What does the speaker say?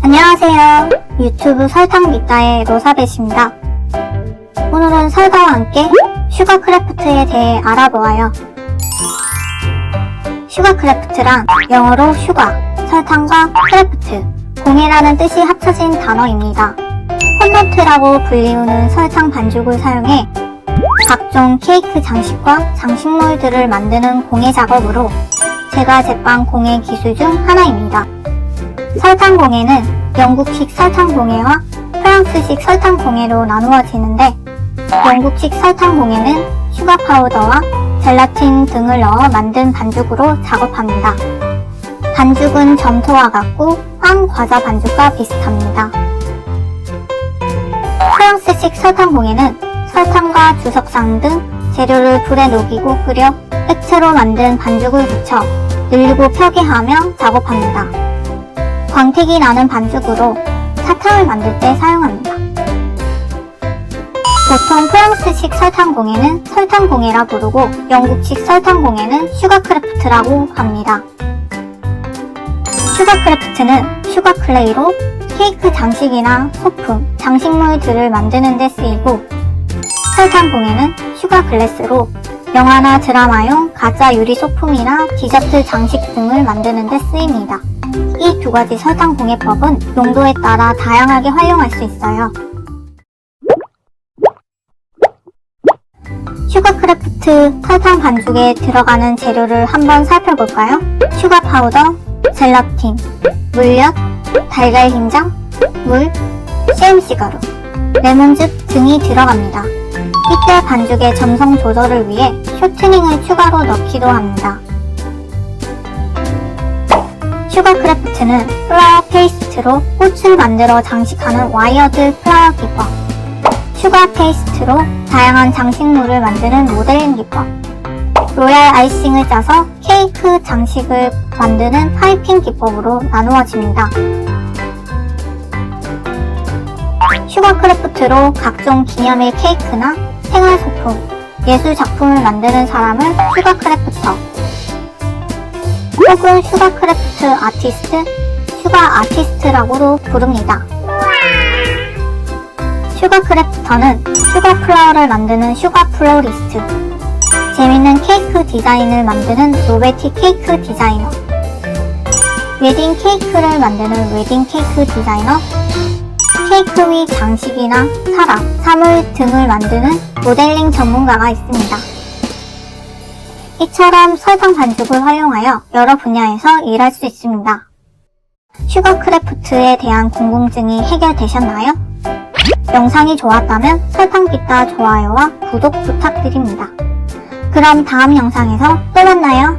안녕하세요. 유튜브 설탕빗다의 로사벳입니다. 오늘은 설탕과 함께 슈가크래프트에 대해 알아보아요. 슈가크래프트란 영어로 슈가, 설탕과 크래프트, 공예라는 뜻이 합쳐진 단어입니다. 콘던트라고 불리우는 설탕 반죽을 사용해 각종 케이크 장식과 장식물들을 만드는 공예 작업으로 제가 제빵 공예 기술 중 하나입니다. 설탕 공예는 영국식 설탕 공예와 프랑스식 설탕 공예로 나누어지는데, 영국식 설탕 공예는 슈가 파우더와 젤라틴 등을 넣어 만든 반죽으로 작업합니다. 반죽은 점토와 같고 빵 과자 반죽과 비슷합니다. 프랑스식 설탕 공예는 설탕과 주석상 등 재료를 불에 녹이고 끓여 액체로 만든 반죽을 묻혀 늘리고 펴게 하며 작업합니다. 광택이 나는 반죽으로 사탕을 만들 때 사용합니다. 보통 프랑스식 설탕 공예는 설탕 공예라 부르고 영국식 설탕 공예는 슈가크래프트라고 합니다. 슈가크래프트는 슈가클레이로 케이크 장식이나 소품, 장식물들을 만드는 데 쓰이고, 설탕 공예는 슈가글래스로 영화나 드라마용 가짜 유리 소품이나 디저트 장식 등을 만드는 데 쓰입니다. 이 두 가지 설탕 공예법은 용도에 따라 다양하게 활용할 수 있어요. 슈가크래프트 설탕 반죽에 들어가는 재료를 한번 살펴볼까요? 슈가 파우더, 젤라틴, 물엿, 달걀 흰장, 물, CMC 가루, 레몬즙 등이 들어갑니다. 이때 반죽의 점성 조절을 위해 쇼트닝을 추가로 넣기도 합니다. 슈가크래프트는 플라워 페이스트로 꽃을 만들어 장식하는 와이어드 플라워 기법, 슈가 페이스트로 다양한 장식물을 만드는 모델링 기법, 로얄 아이싱을 짜서 케이크 장식을 만드는 파이핑 기법으로 나누어집니다. 슈가크래프트로 각종 기념일 케이크나 생활소품, 예술작품을 만드는 사람을 슈가크래프터 혹은 슈가크래프트 아티스트, 슈가 아티스트라고도 부릅니다. 슈가크래프터는 슈가 플라워를 만드는 슈가 플로리스트, 재밌는 케이크 디자인을 만드는 노베티 케이크 디자이너, 웨딩 케이크를 만드는 웨딩 케이크 디자이너, 케이크 위 장식이나 사각, 사물 등을 만드는 모델링 전문가가 있습니다. 이처럼 설탕 반죽을 활용하여 여러 분야에서 일할 수 있습니다. 슈가크래프트에 대한 궁금증이 해결되셨나요? 영상이 좋았다면 설탕빗다 좋아요와 구독 부탁드립니다. 그럼 다음 영상에서 또 만나요.